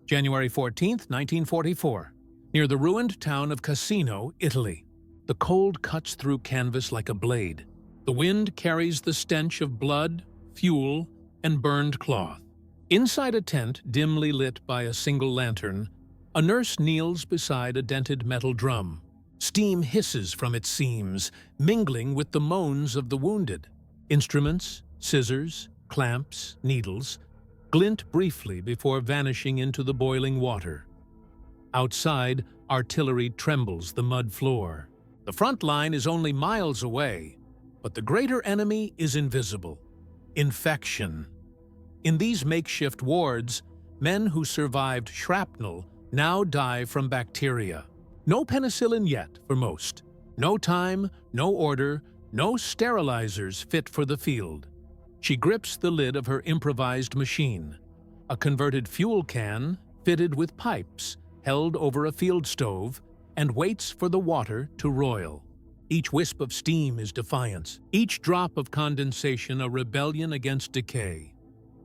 January 14, 1944. Near the ruined town of Cassino, Italy. The cold cuts through canvas like a blade. The wind carries the stench of blood, fuel, and burned cloth. Inside a tent dimly lit by a single lantern, a nurse kneels beside a dented metal drum. Steam hisses from its seams, mingling with the moans of the wounded. Instruments, scissors, clamps, needles, glint briefly before vanishing into the boiling water. Outside, artillery trembles the mud floor. The front line is only miles away, but the greater enemy is invisible. Infection. In these makeshift wards, men who survived shrapnel now die from bacteria. No penicillin yet for most. No time, no order, no sterilizers fit for the field. She grips the lid of her improvised machine, a converted fuel can fitted with pipes held over a field stove, and waits for the water to roil. Each wisp of steam is defiance, each drop of condensation a rebellion against decay.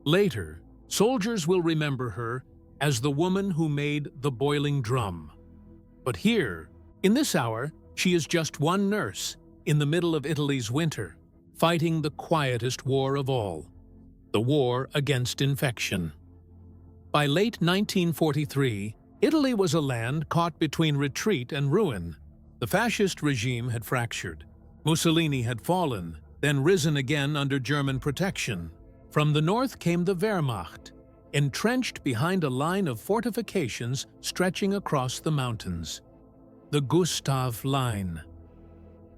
Later, soldiers will remember her as the woman who made the boiling drum. But here, in this hour, she is just one nurse in the middle of Italy's winter, fighting the quietest war of all, the war against infection. By late 1943, Italy was a land caught between retreat and ruin. The fascist regime had fractured. Mussolini had fallen, then risen again under German protection. From the north came the Wehrmacht, entrenched behind a line of fortifications stretching across the mountains. The Gustav Line.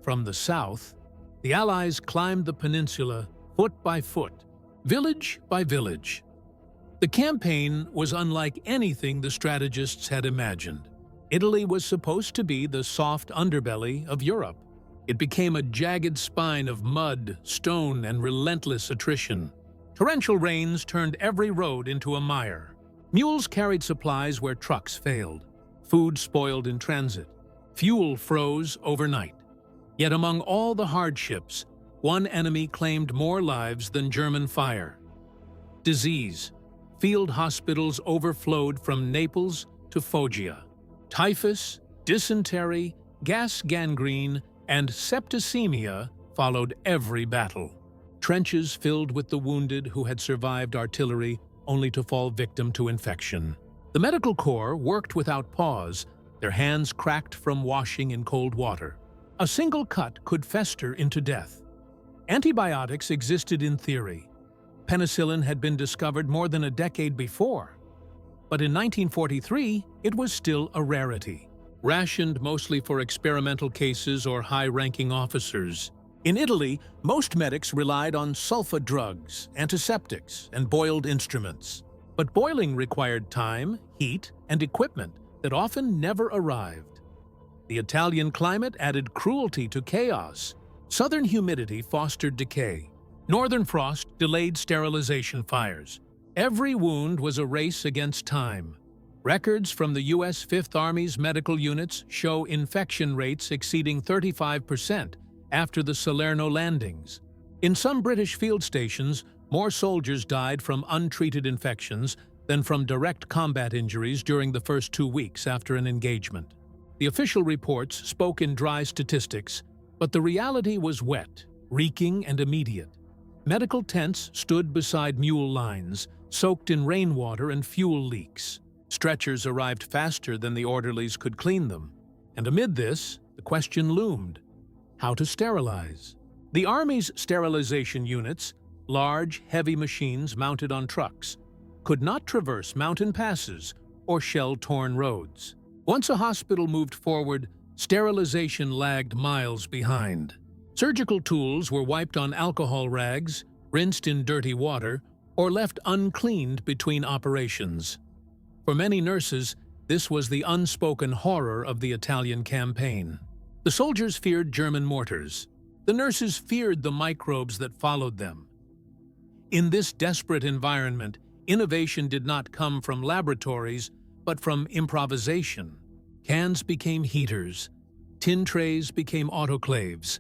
From the south, the Allies climbed the peninsula foot by foot, village by village. The campaign was unlike anything the strategists had imagined. Italy was supposed to be the soft underbelly of Europe. It became a jagged spine of mud, stone, and relentless attrition. Torrential rains turned every road into a mire. Mules carried supplies where trucks failed. Food spoiled in transit. Fuel froze overnight. Yet among all the hardships, one enemy claimed more lives than German fire. Disease. Field hospitals overflowed from Naples to Foggia. Typhus, dysentery, gas gangrene, and septicemia followed every battle. Trenches filled with the wounded who had survived artillery only to fall victim to infection. The medical corps worked without pause, their hands cracked from washing in cold water. A single cut could fester into death. Antibiotics existed in theory. Penicillin had been discovered more than a decade before. But in 1943, it was still a rarity, rationed mostly for experimental cases or high-ranking officers. In Italy, most medics relied on sulfa drugs, antiseptics, and boiled instruments. But boiling required time, heat, and equipment that often never arrived. The Italian climate added cruelty to chaos. Southern humidity fostered decay. Northern frost delayed sterilization fires. Every wound was a race against time. Records from the U.S. Fifth Army's medical units show infection rates exceeding 35% after the Salerno landings. In some British field stations, more soldiers died from untreated infections than from direct combat injuries during the first 2 weeks after an engagement. The official reports spoke in dry statistics, but the reality was wet, reeking, and immediate. Medical tents stood beside mule lines, soaked in rainwater and fuel leaks. Stretchers arrived faster than the orderlies could clean them. And amid this, the question loomed: how to sterilize? The Army's sterilization units, large, heavy machines mounted on trucks, could not traverse mountain passes or shell-torn roads. Once a hospital moved forward, sterilization lagged miles behind. Surgical tools were wiped on alcohol rags, rinsed in dirty water, or left uncleaned between operations. For many nurses, this was the unspoken horror of the Italian campaign. The soldiers feared German mortars. The nurses feared the microbes that followed them. In this desperate environment, innovation did not come from laboratories, but from improvisation. Cans became heaters, tin trays became autoclaves,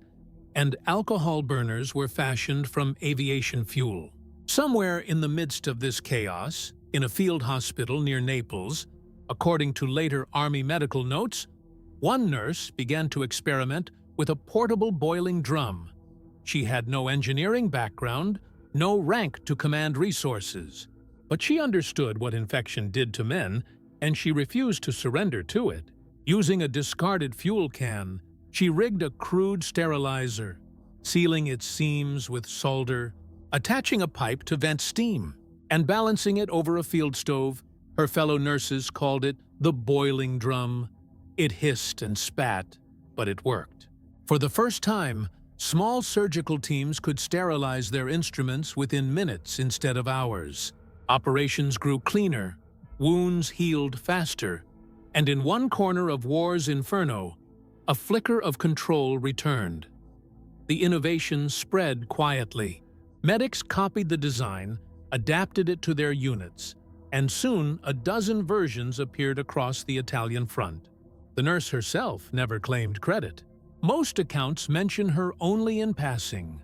and alcohol burners were fashioned from aviation fuel. Somewhere in the midst of this chaos, In a field hospital near Naples, according to later Army medical notes, one nurse began to experiment with a portable boiling drum. She had no engineering background, no rank to command resources. But she understood what infection did to men, and she refused to surrender to it. Using a discarded fuel can, she rigged a crude sterilizer, sealing its seams with solder, attaching a pipe to vent steam, and balancing it over a field stove. Her fellow nurses called it the boiling drum. It hissed and spat, but it worked. For the first time, small surgical teams could sterilize their instruments within minutes instead of hours. Operations grew cleaner, wounds healed faster, and in one corner of war's inferno, a flicker of control returned. The innovation spread quietly. Medics copied the design, adapted it to their units, and soon a dozen versions appeared across the Italian front. The nurse herself never claimed credit. Most accounts mention her only in passing,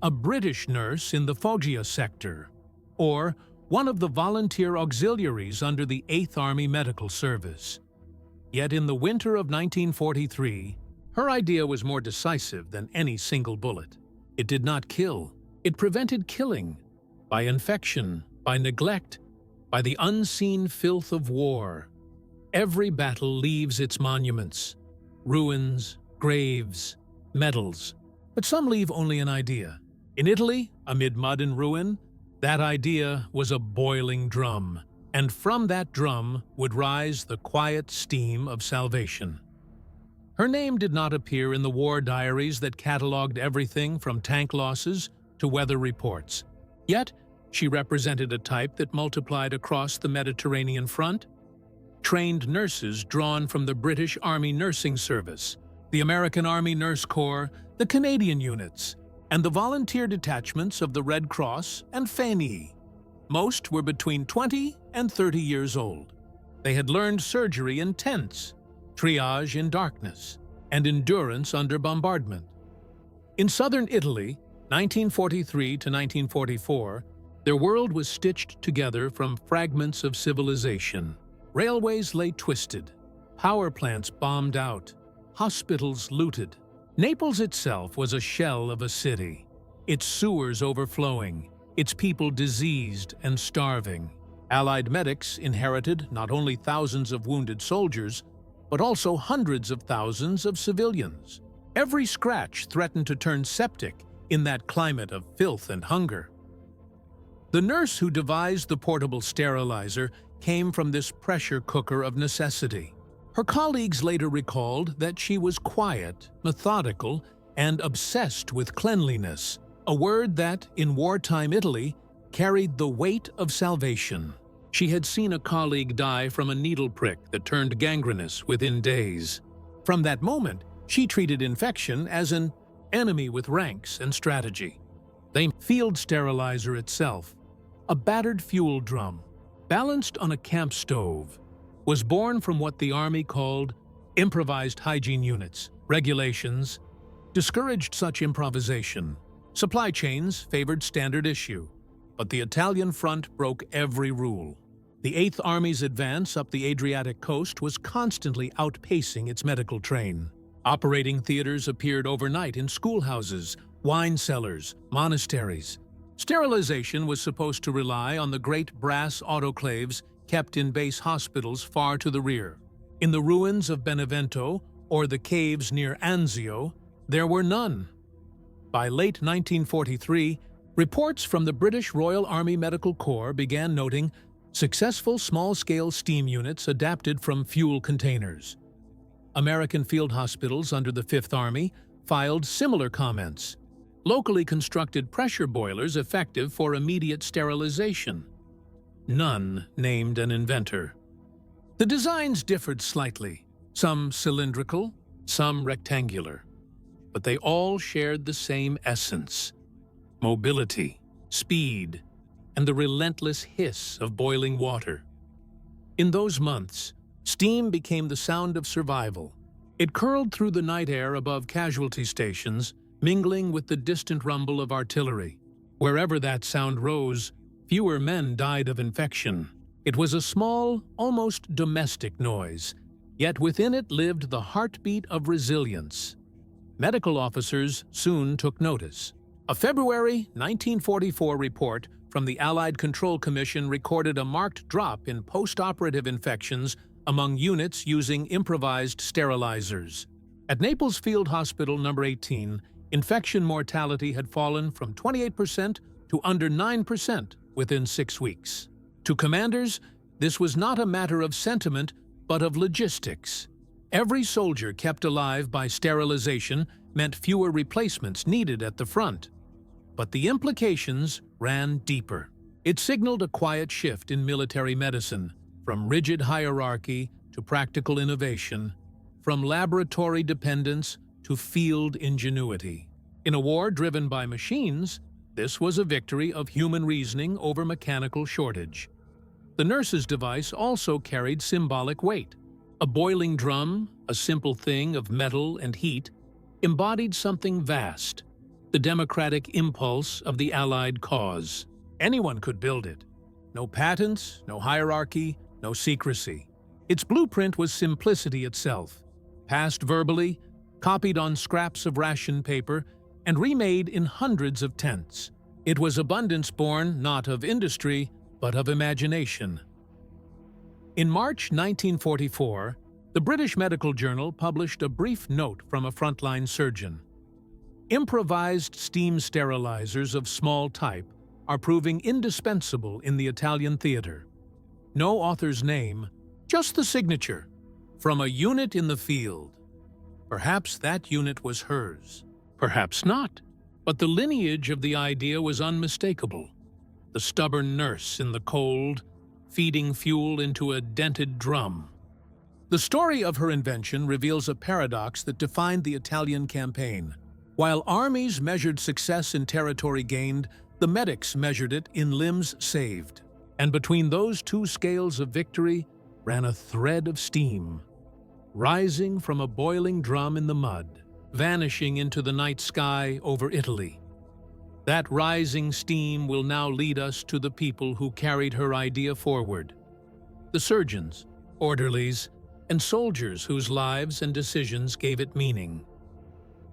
a British nurse in the Foggia sector, or one of the volunteer auxiliaries under the 8th Army Medical Service. Yet in the winter of 1943, her idea was more decisive than any single bullet. It did not kill. It prevented killing, by infection, by neglect, by the unseen filth of war. Every battle leaves its monuments, ruins, graves, medals, but some leave only an idea. In Italy, amid mud and ruin, that idea was a boiling drum, and from that drum would rise the quiet steam of salvation. Her name did not appear in the war diaries that catalogued everything from tank losses to weather reports. Yet, she represented a type that multiplied across the Mediterranean front. Trained nurses drawn from the British Army Nursing Service, the American Army Nurse Corps, the Canadian units, and the volunteer detachments of the Red Cross and FANI. Most were between 20 and 30 years old. They had learned surgery in tents, triage in darkness, and endurance under bombardment. In southern Italy, 1943 to 1944, their world was stitched together from fragments of civilization. Railways lay twisted, power plants bombed out, hospitals looted. Naples itself was a shell of a city, its sewers overflowing, its people diseased and starving. Allied medics inherited not only thousands of wounded soldiers, but also hundreds of thousands of civilians. Every scratch threatened to turn septic in that climate of filth and hunger. The nurse who devised the portable sterilizer came from this pressure cooker of necessity. Her colleagues later recalled that she was quiet, methodical, and obsessed with cleanliness, a word that, in wartime Italy, carried the weight of salvation. She had seen a colleague die from a needle prick that turned gangrenous within days. From that moment, she treated infection as an enemy with ranks and strategy. The field sterilizer itself, a battered fuel drum, balanced on a camp stove, was born from what the Army called improvised hygiene units. Regulations discouraged such improvisation. Supply chains favored standard issue, but the Italian front broke every rule. The 8th Army's advance up the Adriatic coast was constantly outpacing its medical train. Operating theaters appeared overnight in schoolhouses, wine cellars, monasteries. Sterilization was supposed to rely on the great brass autoclaves kept in base hospitals far to the rear. In the ruins of Benevento or the caves near Anzio, there were none. By late 1943, reports from the British Royal Army Medical Corps began noting successful small-scale steam units adapted from fuel containers. American field hospitals under the 5th Army filed similar comments. Locally constructed pressure boilers effective for immediate sterilization. None named an inventor. The designs differed slightly, some cylindrical, some rectangular, but they all shared the same essence: mobility, speed, and the relentless hiss of boiling water. In those months, steam became the sound of survival. It curled through the night air above casualty stations, mingling with the distant rumble of artillery. Wherever that sound rose, fewer men died of infection, It was a small, almost domestic noise, yet within it lived the heartbeat of resilience. Medical officers soon took notice. A February 1944 report from the Allied Control Commission recorded a marked drop in post-operative infections among units using improvised sterilizers. At Naples Field Hospital No. 18, infection mortality had fallen from 28% to under 9% within 6 weeks. To commanders, this was not a matter of sentiment, but of logistics. Every soldier kept alive by sterilization meant fewer replacements needed at the front. But the implications ran deeper. It signaled a quiet shift in military medicine, from rigid hierarchy to practical innovation, from laboratory dependence to field ingenuity. In a war driven by machines, this was a victory of human reasoning over mechanical shortage. The nurse's device also carried symbolic weight. A boiling drum, a simple thing of metal and heat, embodied something vast, the democratic impulse of the Allied cause. Anyone could build it. No patents, no hierarchy, no secrecy. Its blueprint was simplicity itself, passed verbally, copied on scraps of ration paper, and remade in hundreds of tents. It was abundance born not of industry, but of imagination. In March 1944, the British Medical Journal published a brief note from a frontline surgeon. Improvised steam sterilizers of small type are proving indispensable in the Italian theater. No author's name, just the signature, from a unit in the field. Perhaps that unit was hers. Perhaps not. But the lineage of the idea was unmistakable. The stubborn nurse in the cold, feeding fuel into a dented drum. The story of her invention reveals a paradox that defined the Italian campaign. While armies measured success in territory gained, the medics measured it in limbs saved. And between those two scales of victory ran a thread of steam, rising from a boiling drum in the mud, vanishing into the night sky over Italy. That rising steam will now lead us to the people who carried her idea forward. The surgeons, orderlies, and soldiers whose lives and decisions gave it meaning.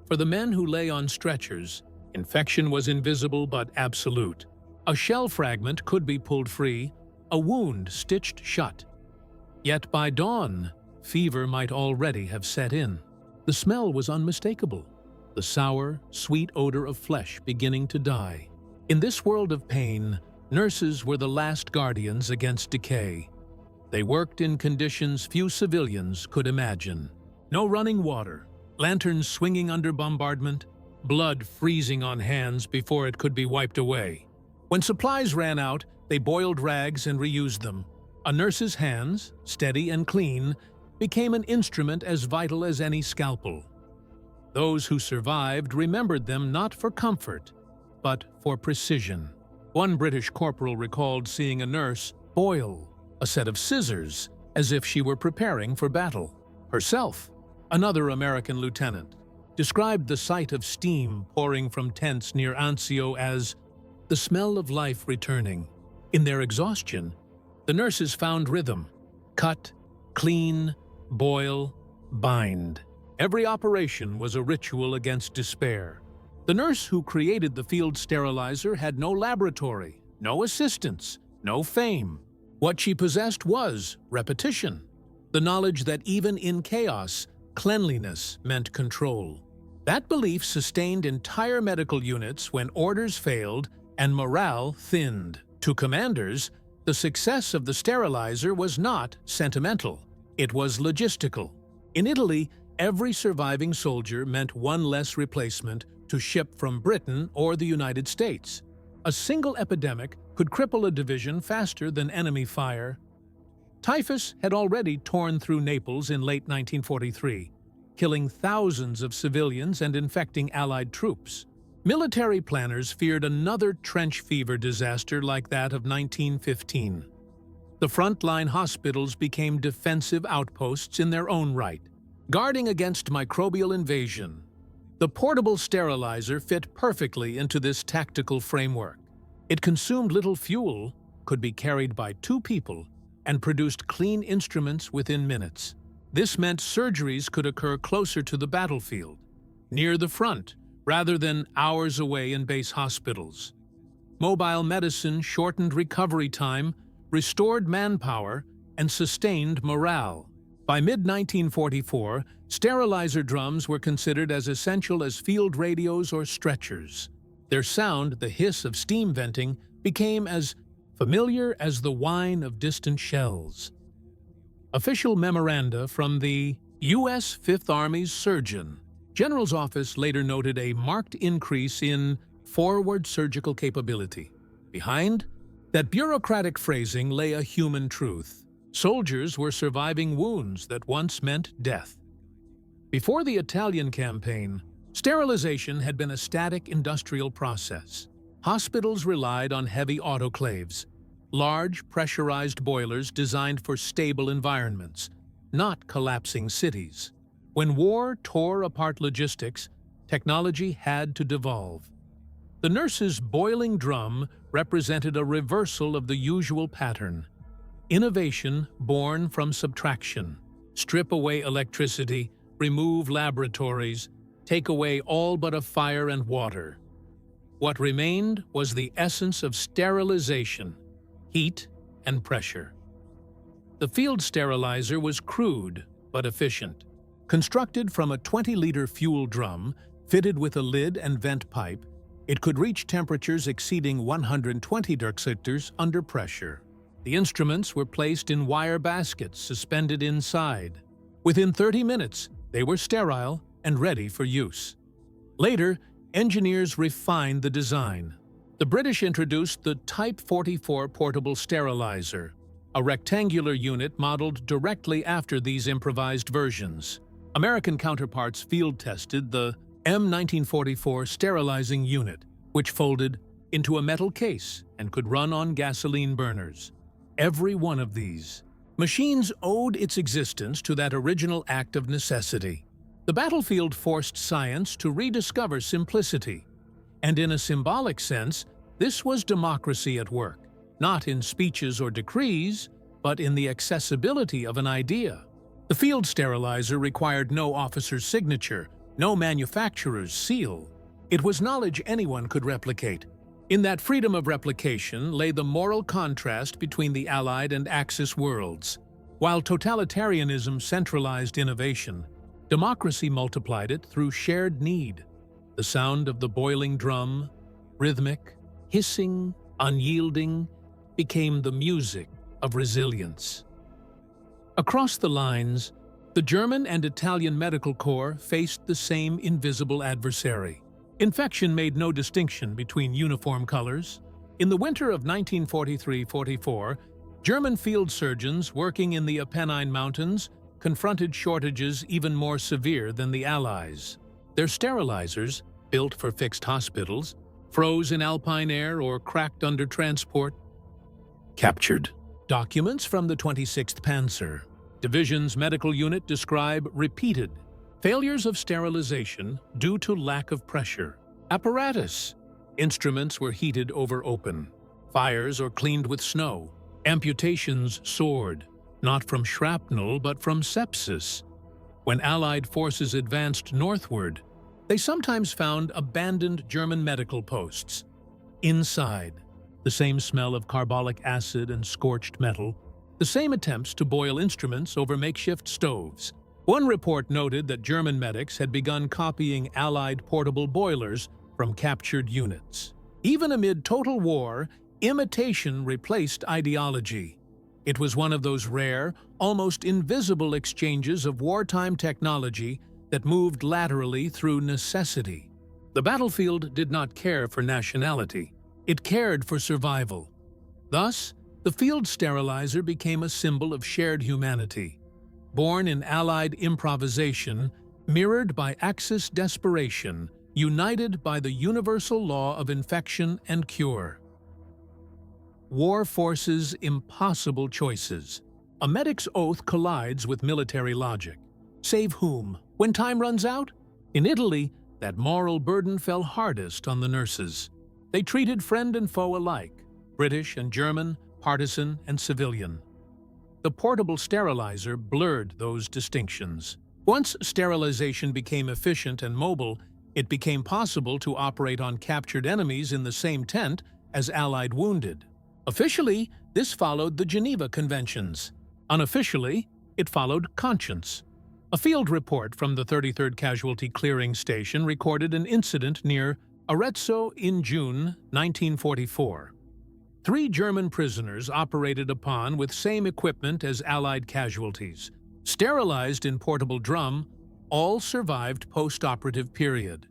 For the men who lay on stretchers, infection was invisible but absolute. A shell fragment could be pulled free, a wound stitched shut. Yet by dawn, fever might already have set in. The smell was unmistakable, the sour, sweet odor of flesh beginning to die. In this world of pain, nurses were the last guardians against decay. They worked in conditions few civilians could imagine. No running water, lanterns swinging under bombardment, blood freezing on hands before it could be wiped away. When supplies ran out, they boiled rags and reused them. A nurse's hands, steady and clean, became an instrument as vital as any scalpel. Those who survived remembered them not for comfort, but for precision. One British corporal recalled seeing a nurse boil a set of scissors as if she were preparing for battle. Herself, another American lieutenant, described the sight of steam pouring from tents near Anzio as the smell of life returning. In their exhaustion, the nurses found rhythm: cut, clean, boil, bind. Every operation was a ritual against despair. The nurse who created the field sterilizer had no laboratory, no assistants, no fame. What she possessed was repetition, the knowledge that even in chaos, cleanliness meant control. That belief sustained entire medical units when orders failed and morale thinned. To commanders, the success of the sterilizer was not sentimental. It was logistical. In Italy, every surviving soldier meant one less replacement to ship from Britain or the United States. A single epidemic could cripple a division faster than enemy fire. Typhus had already torn through Naples in late 1943, killing thousands of civilians and infecting Allied troops. Military planners feared another trench fever disaster like that of 1915. The frontline hospitals became defensive outposts in their own right, guarding against microbial invasion. The portable sterilizer fit perfectly into this tactical framework. It consumed little fuel, could be carried by 2 people, and produced clean instruments within minutes. This meant surgeries could occur closer to the battlefield, near the front, rather than hours away in base hospitals. Mobile medicine shortened recovery time, restored manpower, and sustained morale. By mid-1944, sterilizer drums were considered as essential as field radios or stretchers. Their sound, the hiss of steam venting, became as familiar as the whine of distant shells. Official memoranda from the U.S. Fifth Army's Surgeon General's office later noted a marked increase in forward surgical capability. Behind that bureaucratic phrasing lay a human truth. Soldiers were surviving wounds that once meant death. Before the Italian campaign, sterilization had been a static industrial process. Hospitals relied on heavy autoclaves, large pressurized boilers designed for stable environments, not collapsing cities. When war tore apart logistics, technology had to devolve. The nurse's boiling drum represented a reversal of the usual pattern. Innovation born from subtraction. Strip away electricity, remove laboratories, take away all but a fire and water. What remained was the essence of sterilization, heat and pressure. The field sterilizer was crude but efficient. Constructed from a 20-liter fuel drum, fitted with a lid and vent pipe, it could reach temperatures exceeding 120 Durchrichters under pressure. The instruments were placed in wire baskets suspended inside. Within 30 minutes, they were sterile and ready for use. Later, engineers refined the design. The British introduced the Type 44 portable sterilizer, a rectangular unit modeled directly after these improvised versions. American counterparts field-tested the M1944 sterilizing unit, which folded into a metal case and could run on gasoline burners. Every one of these machines owed its existence to that original act of necessity. The battlefield forced science to rediscover simplicity, and in a symbolic sense, this was democracy at work, not in speeches or decrees, but in the accessibility of an idea. The field sterilizer required no officer's signature, no manufacturer's seal. It was knowledge anyone could replicate. In that freedom of replication lay the moral contrast between the Allied and Axis worlds. While totalitarianism centralized innovation, democracy multiplied it through shared need. The sound of the boiling drum, rhythmic, hissing, unyielding, became the music of resilience. Across the lines, the German and Italian medical corps faced the same invisible adversary. Infection made no distinction between uniform colors. In the winter of 1943-44, German field surgeons working in the Apennine Mountains confronted shortages even more severe than the Allies. Their sterilizers, built for fixed hospitals, froze in alpine air or cracked under transport. Captured. Documents from the 26th Panzer Division's medical unit describe repeated failures of sterilization due to lack of pressure. Apparatus. Instruments were heated over open. Fires or cleaned with snow. Amputations soared, not from shrapnel but from sepsis. When Allied forces advanced northward, they sometimes found abandoned German medical posts. Inside, the same smell of carbolic acid and scorched metal, the same attempts to boil instruments over makeshift stoves. One report noted that German medics had begun copying Allied portable boilers from captured units. Even amid total war, imitation replaced ideology. It was one of those rare, almost invisible exchanges of wartime technology that moved laterally through necessity. The battlefield did not care for nationality. It cared for survival. Thus, the field sterilizer became a symbol of shared humanity. Born in Allied improvisation, mirrored by Axis desperation, united by the universal law of infection and cure. War forces impossible choices. A medic's oath collides with military logic. Save whom? When time runs out? In Italy, that moral burden fell hardest on the nurses. They treated friend and foe alike, British and German, partisan and civilian. the portable sterilizer blurred those distinctions. Once sterilization became efficient and mobile, it became possible to operate on captured enemies in the same tent as Allied wounded. Officially, this followed the Geneva Conventions. Unofficially, it followed conscience. A field report from the 33rd Casualty Clearing Station recorded an incident near Arezzo in June 1944. 3 German prisoners operated upon with same equipment as Allied casualties. Sterilized in portable drum, all survived post-operative period.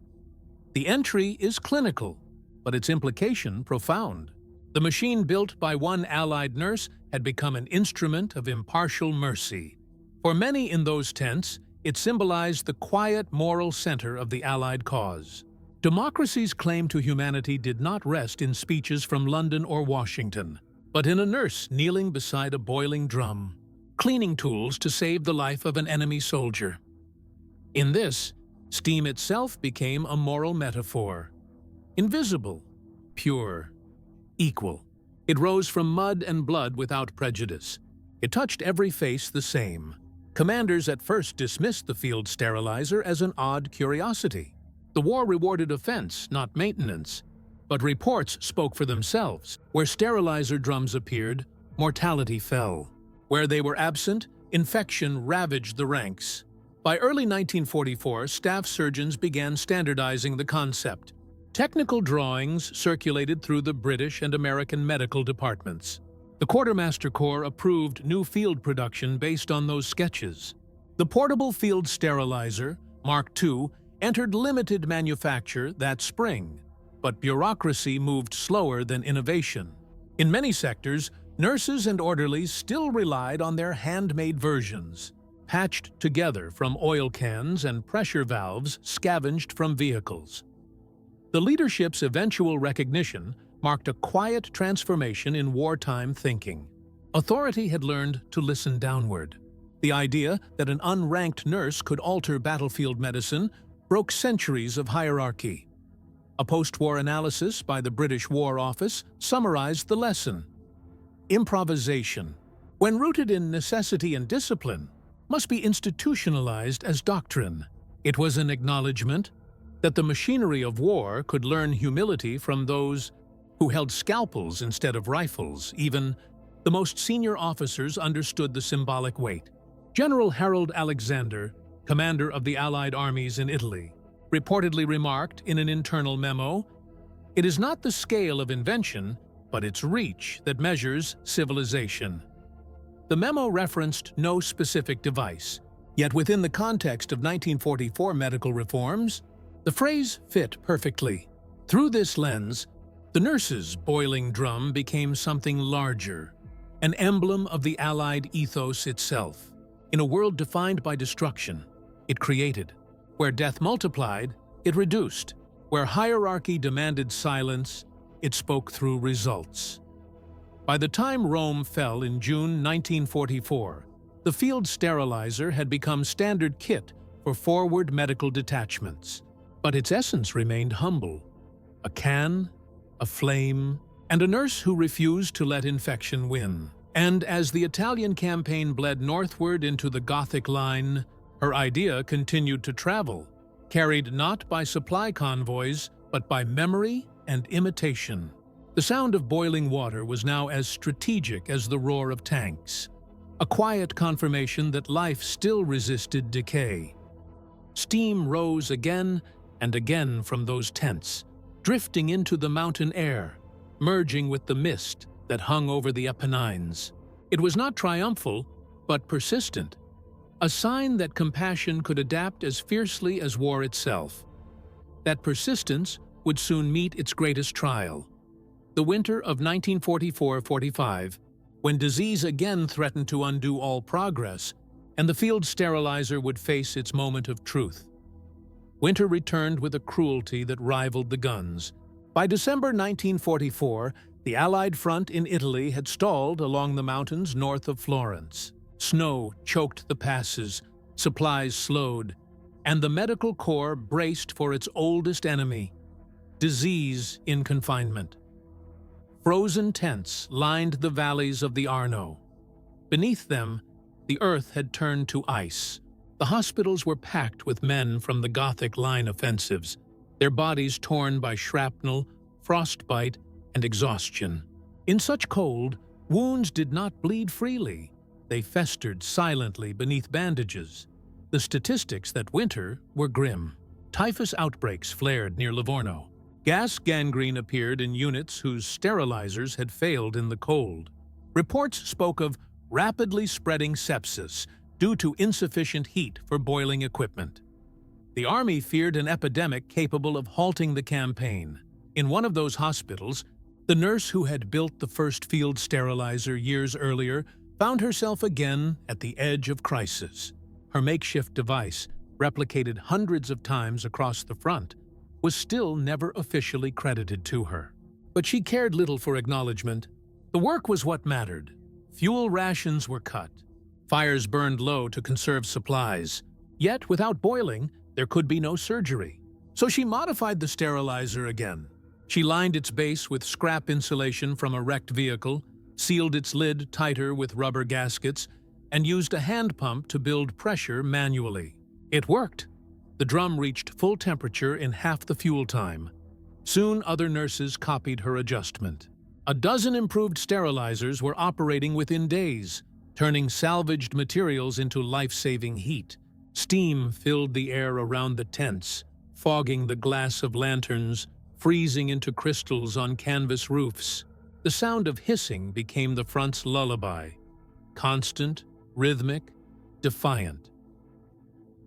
The entry is clinical, but its implication profound. The machine built by one Allied nurse had become an instrument of impartial mercy. For many in those tents, it symbolized the quiet moral center of the Allied cause. Democracy's claim to humanity did not rest in speeches from London or Washington, but in a nurse kneeling beside a boiling drum, cleaning tools to save the life of an enemy soldier. In this, steam itself became a moral metaphor. Invisible, pure, equal. It rose from mud and blood without prejudice. It touched every face the same. Commanders at first dismissed the field sterilizer as an odd curiosity. The war rewarded offense, not maintenance. But reports spoke for themselves. Where sterilizer drums appeared, mortality fell. Where they were absent, infection ravaged the ranks. By early 1944, staff surgeons began standardizing the concept. Technical drawings circulated through the British and American medical departments. The Quartermaster Corps approved new field production based on those sketches. The portable field sterilizer, Mark II, entered limited manufacture that spring, but bureaucracy moved slower than innovation. In many sectors, nurses and orderlies still relied on their handmade versions, patched together from oil cans and pressure valves scavenged from vehicles. The leadership's eventual recognition marked a quiet transformation in wartime thinking. Authority had learned to listen downward. The idea that an unranked nurse could alter battlefield medicine broke centuries of hierarchy. A post-war analysis by the British War Office summarized the lesson. Improvisation, when rooted in necessity and discipline, must be institutionalized as doctrine. It was an acknowledgement that the machinery of war could learn humility from those who held scalpels instead of rifles. Even the most senior officers understood the symbolic weight. General Harold Alexander, commander of the Allied armies in Italy, reportedly remarked in an internal memo, "It is not the scale of invention, but its reach that measures civilization." The memo referenced no specific device, yet within the context of 1944 medical reforms, the phrase fit perfectly. Through this lens, the nurse's boiling drum became something larger, an emblem of the Allied ethos itself. In a world defined by destruction, it created. Where death multiplied, it reduced. Where hierarchy demanded silence, it spoke through results. By the time Rome fell in June 1944, the field sterilizer had become standard kit for forward medical detachments. But its essence remained humble. A can, a flame, and a nurse who refused to let infection win. And as the Italian campaign bled northward into the Gothic line, her idea continued to travel, carried not by supply convoys, but by memory and imitation. The sound of boiling water was now as strategic as the roar of tanks, a quiet confirmation that life still resisted decay. Steam rose again and again from those tents, drifting into the mountain air, merging with the mist that hung over the Apennines. It was not triumphal, but persistent, a sign that compassion could adapt as fiercely as war itself. That persistence would soon meet its greatest trial. The winter of 1944-45, when disease again threatened to undo all progress, and the field sterilizer would face its moment of truth. Winter returned with a cruelty that rivaled the guns. By December 1944, the Allied front in Italy had stalled along the mountains north of Florence. Snow choked the passes, supplies slowed, and the medical corps braced for its oldest enemy, disease in confinement. Frozen tents lined the valleys of the Arno. Beneath them, the earth had turned to ice. The hospitals were packed with men from the Gothic Line offensives, their bodies torn by shrapnel, frostbite, and exhaustion. In such cold, wounds did not bleed freely. They festered silently beneath bandages. The statistics that winter were grim. Typhus outbreaks flared near Livorno. Gas gangrene appeared in units whose sterilizers had failed in the cold. Reports spoke of rapidly spreading sepsis due to insufficient heat for boiling equipment. The army feared an epidemic capable of halting the campaign. In one of those hospitals, the nurse who had built the first field sterilizer years earlier found herself again at the edge of crisis. Her makeshift device, replicated hundreds of times across the front, was still never officially credited to her. But she cared little for acknowledgement. The work was what mattered. Fuel rations were cut. Fires burned low to conserve supplies. Yet, without boiling, there could be no surgery. So she modified the sterilizer again. She lined its base with scrap insulation from a wrecked vehicle, sealed its lid tighter with rubber gaskets, and used a hand pump to build pressure manually. It worked. The drum reached full temperature in half the fuel time. Soon other nurses copied her adjustment. A dozen improved sterilizers were operating within days, turning salvaged materials into life-saving heat. Steam filled the air around the tents, fogging the glass of lanterns, freezing into crystals on canvas roofs. The sound of hissing became the front's lullaby, constant, rhythmic, defiant.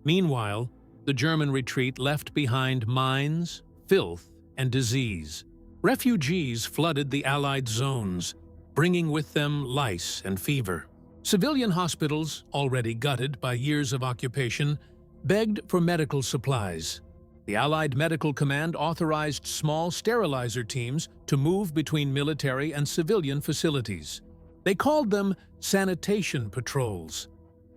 Meanwhile, the German retreat left behind mines, filth, and disease. Refugees flooded the Allied zones, bringing with them lice and fever. Civilian hospitals, already gutted by years of occupation, begged for medical supplies. The Allied Medical Command authorized small sterilizer teams to move between military and civilian facilities. They called them sanitation patrols.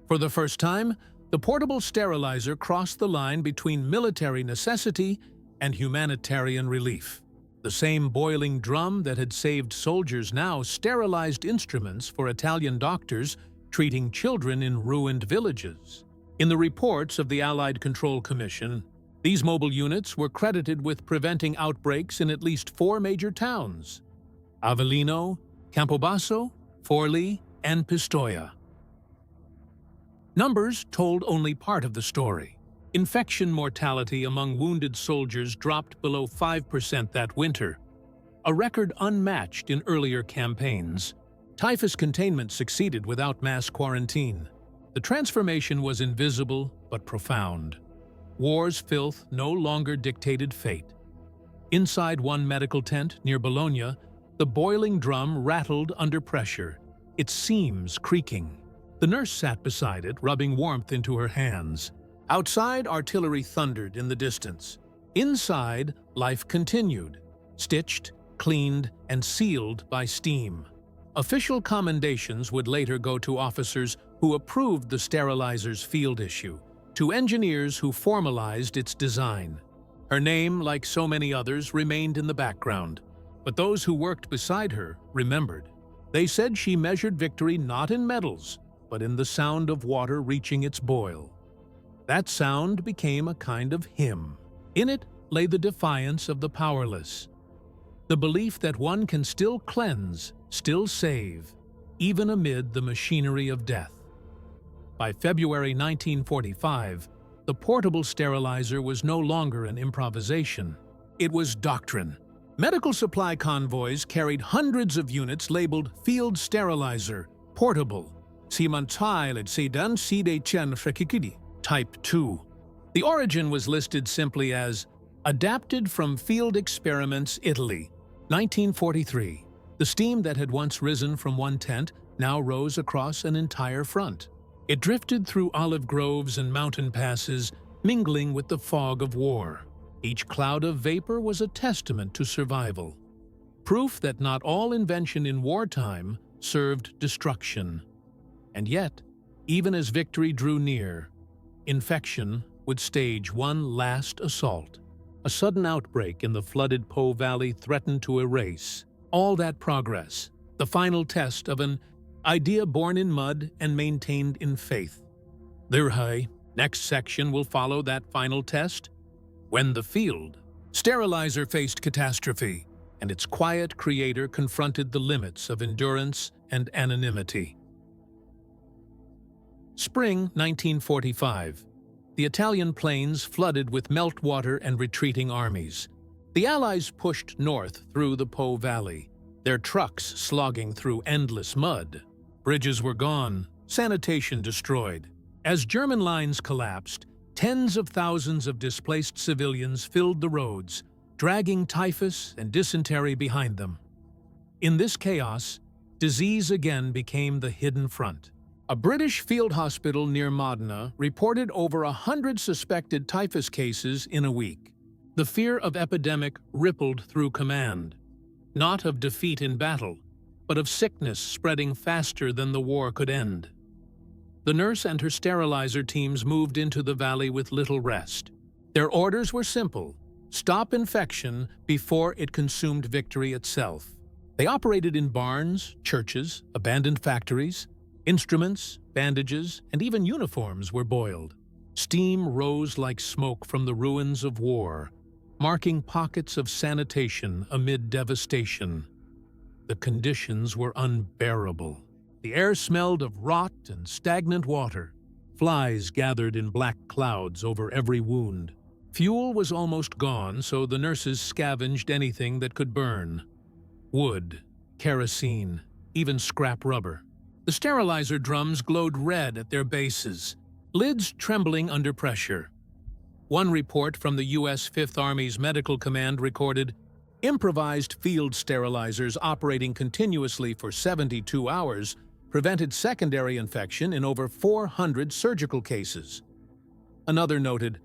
For the first time, the portable sterilizer crossed the line between military necessity and humanitarian relief. The same boiling drum that had saved soldiers now sterilized instruments for Italian doctors treating children in ruined villages. In the reports of the Allied Control Commission, these mobile units were credited with preventing outbreaks in at least 4 major towns: Avellino, Campobasso, Forlì, and Pistoia. Numbers told only part of the story. Infection mortality among wounded soldiers dropped below 5% that winter, a record unmatched in earlier campaigns. Typhus containment succeeded without mass quarantine. The transformation was invisible but profound. War's filth no longer dictated fate. Inside one medical tent near Bologna, the boiling drum rattled under pressure, its seams creaking. The nurse sat beside it, rubbing warmth into her hands. Outside, artillery thundered in the distance. Inside, life continued, stitched, cleaned, and sealed by steam. Official commendations would later go to officers who approved the sterilizer's field issue, to engineers who formalized its design. Her name, like so many others, remained in the background, but those who worked beside her remembered. They said she measured victory not in medals, but in the sound of water reaching its boil. That sound became a kind of hymn. In it lay the defiance of the powerless, the belief that one can still cleanse, still save, even amid the machinery of death. By February 1945, the portable sterilizer was no longer an improvisation. It was doctrine. Medical supply convoys carried hundreds of units labeled Field Sterilizer, Portable, Type 2. The origin was listed simply as Adapted from Field Experiments, Italy, 1943. The steam that had once risen from one tent now rose across an entire front. It drifted through olive groves and mountain passes, mingling with the fog of war. Each cloud of vapor was a testament to survival, proof that not all invention in wartime served destruction. And yet, even as victory drew near, infection would stage one last assault. A sudden outbreak in the flooded Po Valley threatened to erase all that progress, the final test of an idea born in mud and maintained in faith. Lirhai, next section will follow that final test. When the field, Sterilizer faced catastrophe, and its quiet creator confronted the limits of endurance and anonymity. Spring 1945. The Italian plains flooded with meltwater and retreating armies. The Allies pushed north through the Po Valley, their trucks slogging through endless mud. Bridges were gone, sanitation destroyed. As German lines collapsed, tens of thousands of displaced civilians filled the roads, dragging typhus and dysentery behind them. In this chaos, disease again became the hidden front. A British field hospital near Modena reported over 100 suspected typhus cases in a week. The fear of epidemic rippled through command, not of defeat in battle, but of sickness spreading faster than the war could end. The nurse and her sterilizer teams moved into the valley with little rest. Their orders were simple: stop infection before it consumed victory itself. They operated in barns, churches, abandoned factories. Instruments, bandages, and even uniforms were boiled. Steam rose like smoke from the ruins of war, marking pockets of sanitation amid devastation. The conditions were unbearable. The air smelled of rot and stagnant water. Flies gathered in black clouds over every wound. Fuel was almost gone, so the nurses scavenged anything that could burn. Wood, kerosene, even scrap rubber. The sterilizer drums glowed red at their bases, lids trembling under pressure. One report from the U.S. Fifth Army's Medical Command recorded improvised field sterilizers operating continuously for 72 hours prevented secondary infection in over 400 surgical cases. Another noted,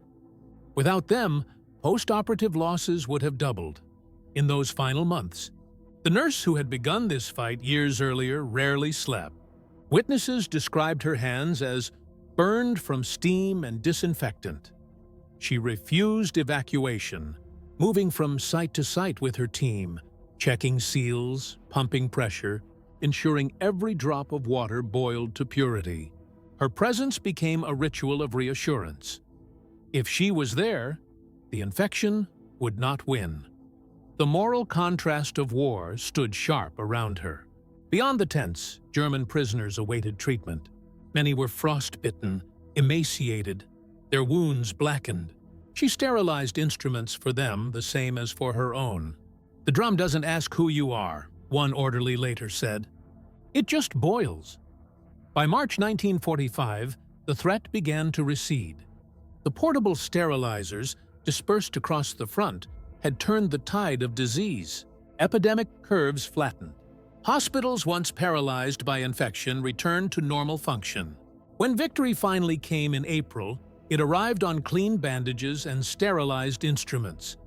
without them, post-operative losses would have doubled. In those final months, the nurse who had begun this fight years earlier rarely slept. Witnesses described her hands as burned from steam and disinfectant. She refused evacuation, moving from site to site with her team, checking seals, pumping pressure, ensuring every drop of water boiled to purity. Her presence became a ritual of reassurance. If she was there, the infection would not win. The moral contrast of war stood sharp around her. Beyond the tents, German prisoners awaited treatment. Many were frostbitten, emaciated, their wounds blackened. She sterilized instruments for them the same as for her own. "The drum doesn't ask who you are," one orderly later said. "It just boils." By March 1945, the threat began to recede. The portable sterilizers, dispersed across the front, had turned the tide of disease. Epidemic curves flattened. Hospitals once paralyzed by infection returned to normal function. When victory finally came in April, it arrived on clean bandages and sterilized instruments,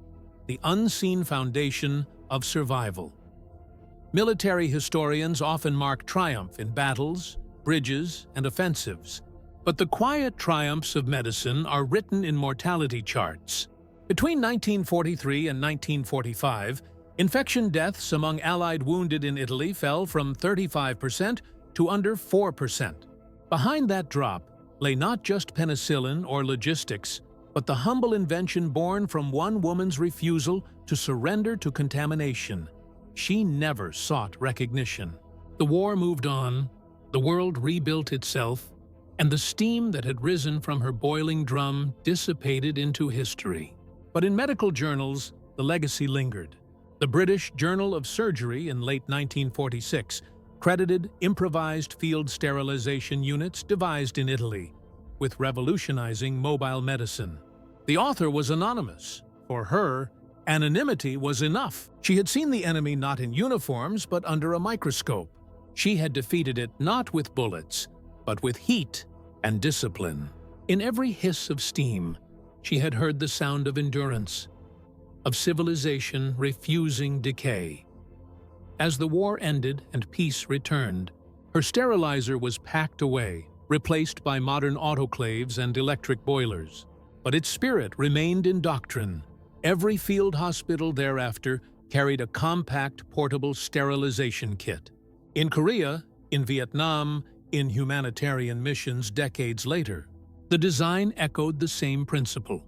the unseen foundation of survival. Military historians often mark triumph in battles, bridges, and offensives, but the quiet triumphs of medicine are written in mortality charts. Between 1943 and 1945, infection deaths among Allied wounded in Italy fell from 35% to under 4%. Behind that drop lay not just penicillin or logistics, but the humble invention born from one woman's refusal to surrender to contamination. She never sought recognition. The war moved on, the world rebuilt itself, and the steam that had risen from her boiling drum dissipated into history. But in medical journals, the legacy lingered. The British Journal of Surgery in late 1946 credited improvised field sterilization units devised in Italy with revolutionizing mobile medicine. The author was anonymous. For her, anonymity was enough. She had seen the enemy not in uniforms but under a microscope. She had defeated it not with bullets, but with heat and discipline. In every hiss of steam, she had heard the sound of endurance, of civilization refusing decay. As the war ended and peace returned, her sterilizer was packed away, replaced by modern autoclaves and electric boilers. But its spirit remained in doctrine. Every field hospital thereafter carried a compact portable sterilization kit. In Korea, In Vietnam, in humanitarian missions decades later, the design echoed the same principle.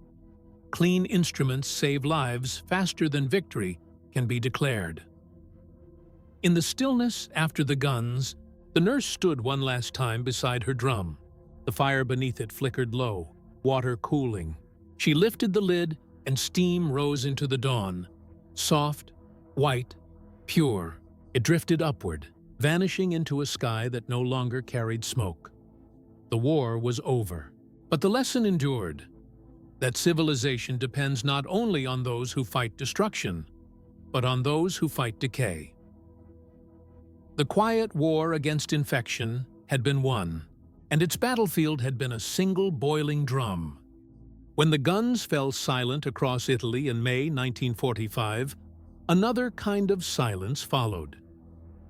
Clean instruments save lives faster than victory can be declared. In the stillness after the guns, the nurse stood one last time beside her drum. The fire beneath it flickered low, water cooling. She lifted the lid, and steam rose into the dawn. Soft, white, pure, it drifted upward, vanishing into a sky that no longer carried smoke. The war was over, but the lesson endured, that civilization depends not only on those who fight destruction, but on those who fight decay. The quiet war against infection had been won, and its battlefield had been a single boiling drum. When the guns fell silent across Italy in May 1945, another kind of silence followed.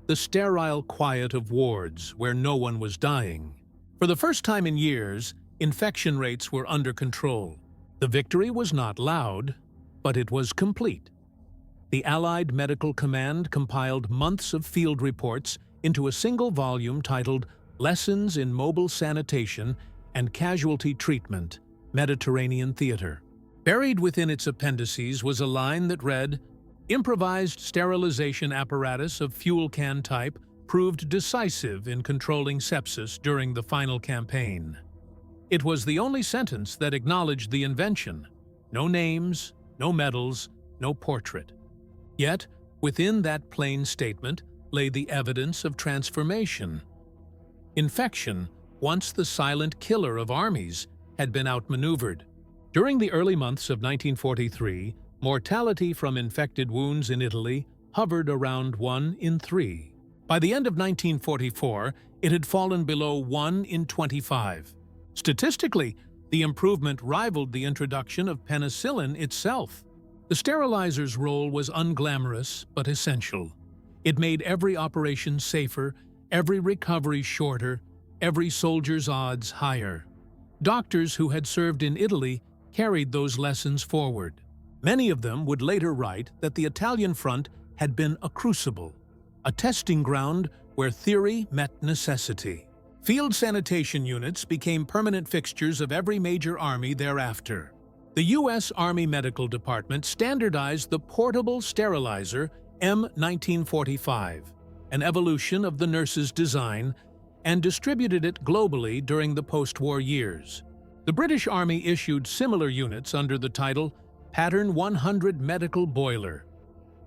The sterile quiet of wards where no one was dying. For the first time in years, infection rates were under control. The victory was not loud, but it was complete. The Allied Medical Command compiled months of field reports into a single volume titled Lessons in Mobile Sanitation and Casualty Treatment, Mediterranean Theater. Buried within its appendices was a line that read, "Improvised sterilization apparatus of fuel can type proved decisive in controlling sepsis during the final campaign." It was the only sentence that acknowledged the invention. No names, no medals, no portrait. Yet, within that plain statement lay the evidence of transformation. Infection, once the silent killer of armies, had been outmaneuvered. During the early months of 1943, mortality from infected wounds in Italy hovered around 1 in 3. By the end of 1944, it had fallen below 1 in 25. Statistically, the improvement rivaled the introduction of penicillin itself. The sterilizer's role was unglamorous but essential. It made every operation safer, every recovery shorter, every soldier's odds higher. Doctors who had served in Italy carried those lessons forward. Many of them would later write that the Italian front had been a crucible, a testing ground where theory met necessity. Field sanitation units became permanent fixtures of every major army thereafter. The U.S. Army Medical Department standardized the portable sterilizer M1945, an evolution of the nurse's design, and distributed it globally during the post-war years. The British Army issued similar units under the title Pattern 100 Medical Boiler.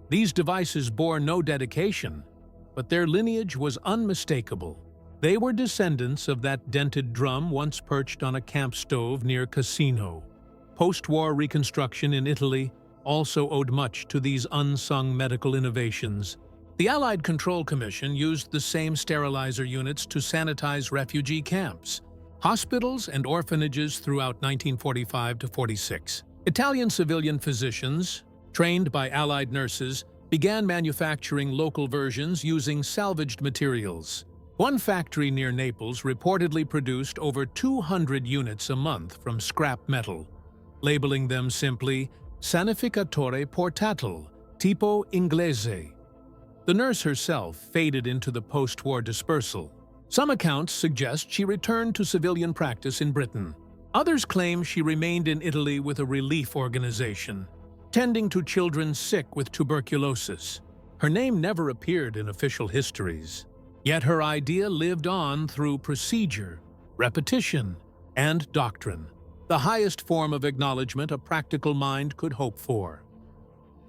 These devices bore no dedication, but their lineage was unmistakable. They were descendants of that dented drum once perched on a camp stove near Cassino. Post-war reconstruction in Italy also owed much to these unsung medical innovations. The Allied Control Commission used the same sterilizer units to sanitize refugee camps, hospitals, and orphanages throughout 1945 to 46. Italian civilian physicians, trained by Allied nurses, began manufacturing local versions using salvaged materials. One factory near Naples reportedly produced over 200 units a month from scrap metal, labeling them simply Sanificatore Portatile, tipo Inglese. The nurse herself faded into the post-war dispersal. Some accounts suggest she returned to civilian practice in Britain. Others claim she remained in Italy with a relief organization, tending to children sick with tuberculosis. Her name never appeared in official histories. Yet her idea lived on through procedure, repetition, and doctrine, the highest form of acknowledgement a practical mind could hope for.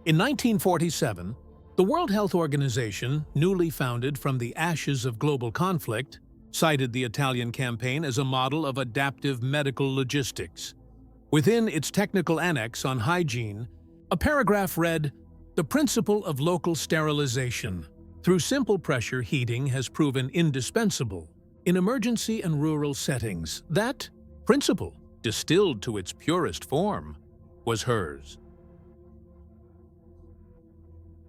In 1947, the World Health Organization, newly founded from the ashes of global conflict, cited the Italian campaign as a model of adaptive medical logistics. Within its technical annex on hygiene, a paragraph read, "The principle of local sterilization through simple pressure heating has proven indispensable in emergency and rural settings." That principle, distilled to its purest form, was hers.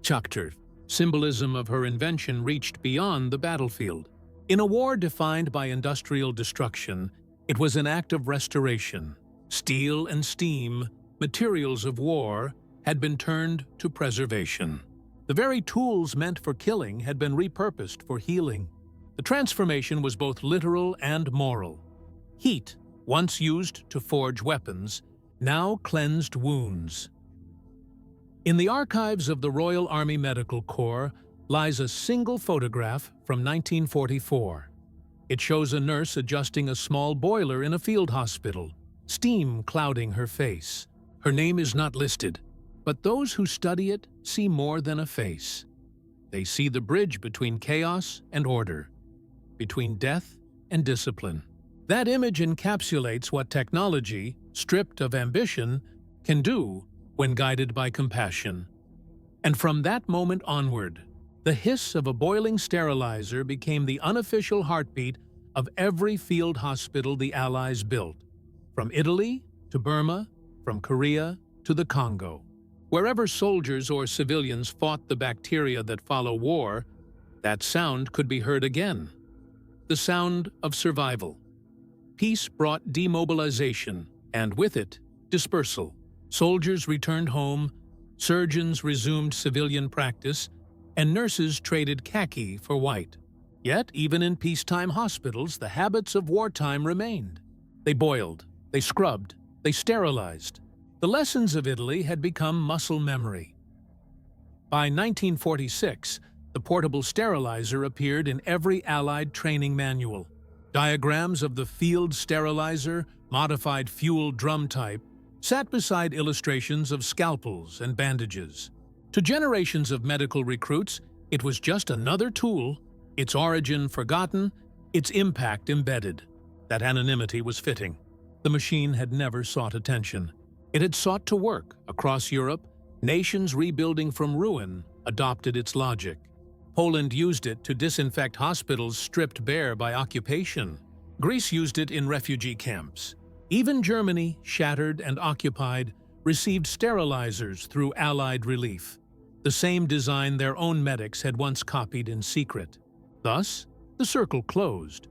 Chakter, symbolism of her invention reached beyond the battlefield. In a war defined by industrial destruction, it was an act of restoration. Steel and steam, materials of war, had been turned to preservation. The very tools meant for killing had been repurposed for healing. The transformation was both literal and moral. Heat, once used to forge weapons, now cleansed wounds. In the archives of the Royal Army Medical Corps lies a single photograph from 1944. It shows a nurse adjusting a small boiler in a field hospital, steam clouding her face. Her name is not listed, but those who study it see more than a face. They see the bridge between chaos and order, between death and discipline. That image encapsulates what technology, stripped of ambition, can do when guided by compassion. And from that moment onward, the hiss of a boiling sterilizer became the unofficial heartbeat of every field hospital the Allies built, from Italy to Burma, from Korea to the Congo. Wherever soldiers or civilians fought the bacteria that follow war, that sound could be heard again. The sound of survival. Peace brought demobilization, and with it, dispersal. Soldiers returned home, surgeons resumed civilian practice, and nurses traded khaki for white. Yet, even in peacetime hospitals, the habits of wartime remained. They boiled, they scrubbed, they sterilized. The lessons of Italy had become muscle memory. By 1946, the portable sterilizer appeared in every Allied training manual. Diagrams of the field sterilizer, modified fuel drum type, sat beside illustrations of scalpels and bandages. To generations of medical recruits, it was just another tool, its origin forgotten, its impact embedded. That anonymity was fitting. The machine had never sought attention. It had sought to work. Across Europe, nations rebuilding from ruin adopted its logic. Poland used it to disinfect hospitals stripped bare by occupation. Greece used it in refugee camps. Even Germany, shattered and occupied, received sterilizers through Allied relief, the same design their own medics had once copied in secret. Thus, the circle closed.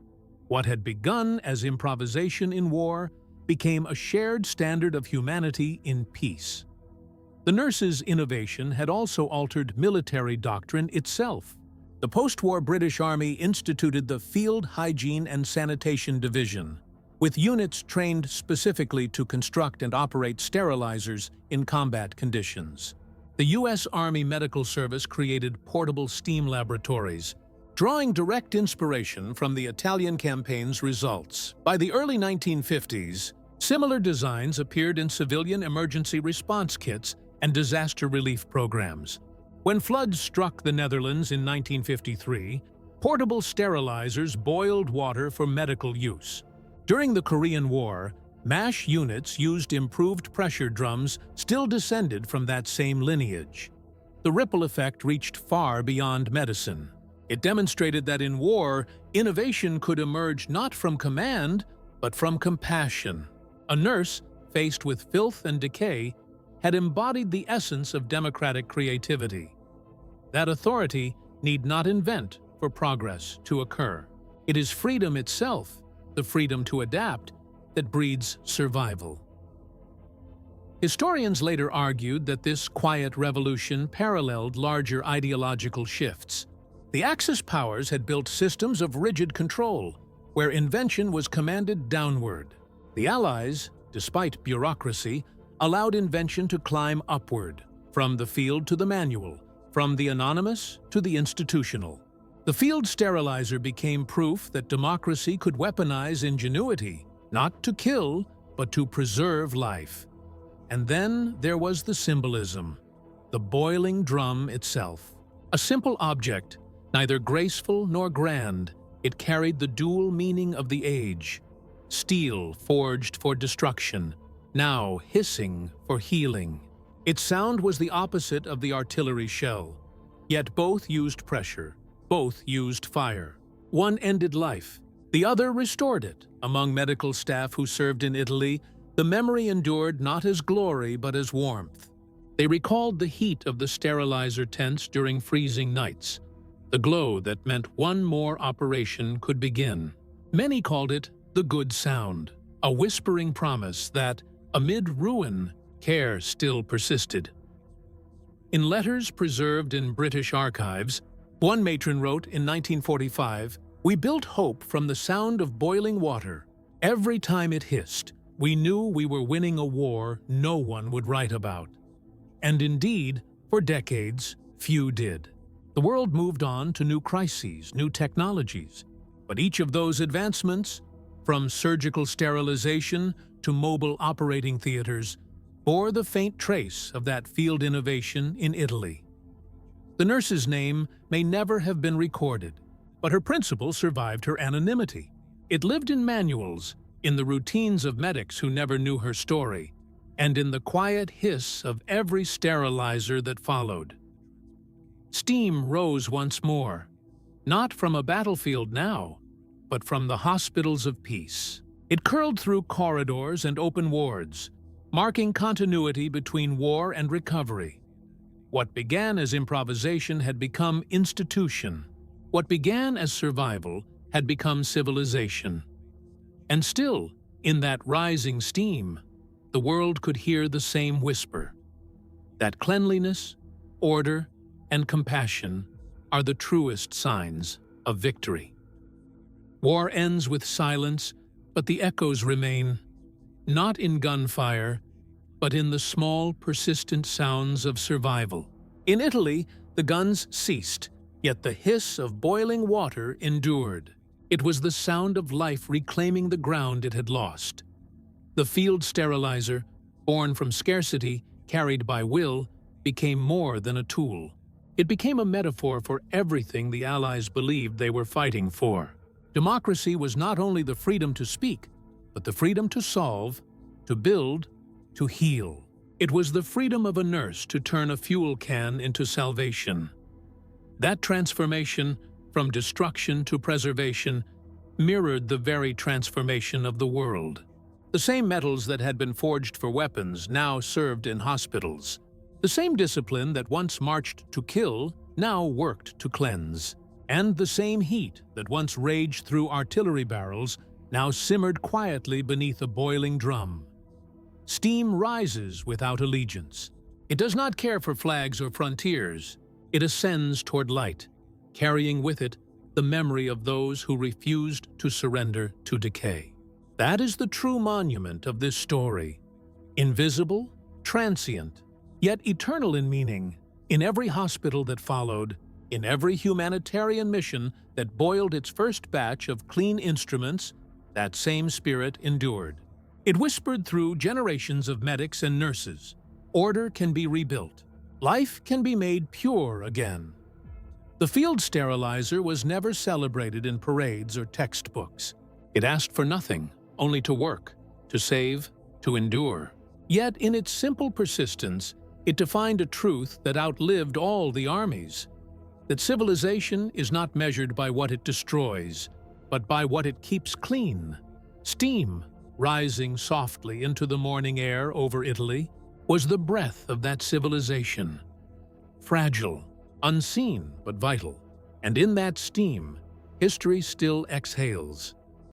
What had begun as improvisation in war became a shared standard of humanity in peace. The nurses' innovation had also altered military doctrine itself. The post-war British Army instituted the Field Hygiene and Sanitation Division, with units trained specifically to construct and operate sterilizers in combat conditions. The U.S. Army Medical Service created portable steam laboratories, drawing direct inspiration from the Italian campaign's results. By the early 1950s, similar designs appeared in civilian emergency response kits and disaster relief programs. When floods struck the Netherlands in 1953, portable sterilizers boiled water for medical use. During the Korean War, MASH units used improved pressure drums still descended from that same lineage. The ripple effect reached far beyond medicine. It demonstrated that in war, innovation could emerge not from command, but from compassion. A nurse, faced with filth and decay, had embodied the essence of democratic creativity. That authority need not invent for progress to occur. It is freedom itself, the freedom to adapt, that breeds survival. Historians later argued that this quiet revolution paralleled larger ideological shifts. The Axis powers had built systems of rigid control, where invention was commanded downward. The Allies, despite bureaucracy, allowed invention to climb upward, from the field to the manual, from the anonymous to the institutional. The field sterilizer became proof that democracy could weaponize ingenuity, not to kill, but to preserve life. And then there was the symbolism, the boiling drum itself. A simple object, neither graceful nor grand, it carried the dual meaning of the age. Steel forged for destruction, now hissing for healing. Its sound was the opposite of the artillery shell. Yet both used pressure, both used fire. One ended life, the other restored it. Among medical staff who served in Italy, the memory endured not as glory but as warmth. They recalled the heat of the sterilizer tents during freezing nights, the glow that meant one more operation could begin. Many called it the good sound, a whispering promise that, amid ruin, care still persisted. In letters preserved in British archives, one matron wrote in 1945, We built hope from the sound of boiling water. Every time it hissed, we knew we were winning a war no one would write about. And indeed, for decades, few did. The world moved on to new crises, new technologies. But each of those advancements, from surgical sterilization to mobile operating theaters, bore the faint trace of that field innovation in Italy. The nurse's name may never have been recorded, but her principle survived her anonymity. It lived in manuals, in the routines of medics who never knew her story, and in the quiet hiss of every sterilizer that followed. Steam rose once more, not from a battlefield now, but from the hospitals of peace. It curled through corridors and open wards, marking continuity between war and recovery. What began as improvisation had become institution. What began as survival had become civilization. And still, in that rising steam, the world could hear the same whisper, that cleanliness, order, and compassion are the truest signs of victory. War ends with silence, but the echoes remain, not in gunfire, but in the small, persistent sounds of survival. In Italy, the guns ceased, yet the hiss of boiling water endured. It was the sound of life reclaiming the ground it had lost. The field sterilizer, born from scarcity, carried by will, became more than a tool. It became a metaphor for everything the Allies believed they were fighting for. Democracy was not only the freedom to speak, but the freedom to solve, to build, to heal. It was the freedom of a nurse to turn a fuel can into salvation. That transformation, from destruction to preservation, mirrored the very transformation of the world. The same metals that had been forged for weapons now served in hospitals. The same discipline that once marched to kill now worked to cleanse. And the same heat that once raged through artillery barrels now simmered quietly beneath a boiling drum. Steam rises without allegiance. It does not care for flags or frontiers. It ascends toward light, carrying with it the memory of those who refused to surrender to decay. That is the true monument of this story. Invisible, transient, yet eternal in meaning. In every hospital that followed, in every humanitarian mission that boiled its first batch of clean instruments, that same spirit endured. It whispered through generations of medics and nurses. Order can be rebuilt. Life can be made pure again. The field sterilizer was never celebrated in parades or textbooks. It asked for nothing, only to work, to save, to endure. Yet in its simple persistence, it defined a truth that outlived all the armies. That civilization is not measured by what it destroys, but by what it keeps clean. Steam, rising softly into the morning air over Italy, was the breath of that civilization. Fragile, unseen but vital, and in that steam, history still exhales.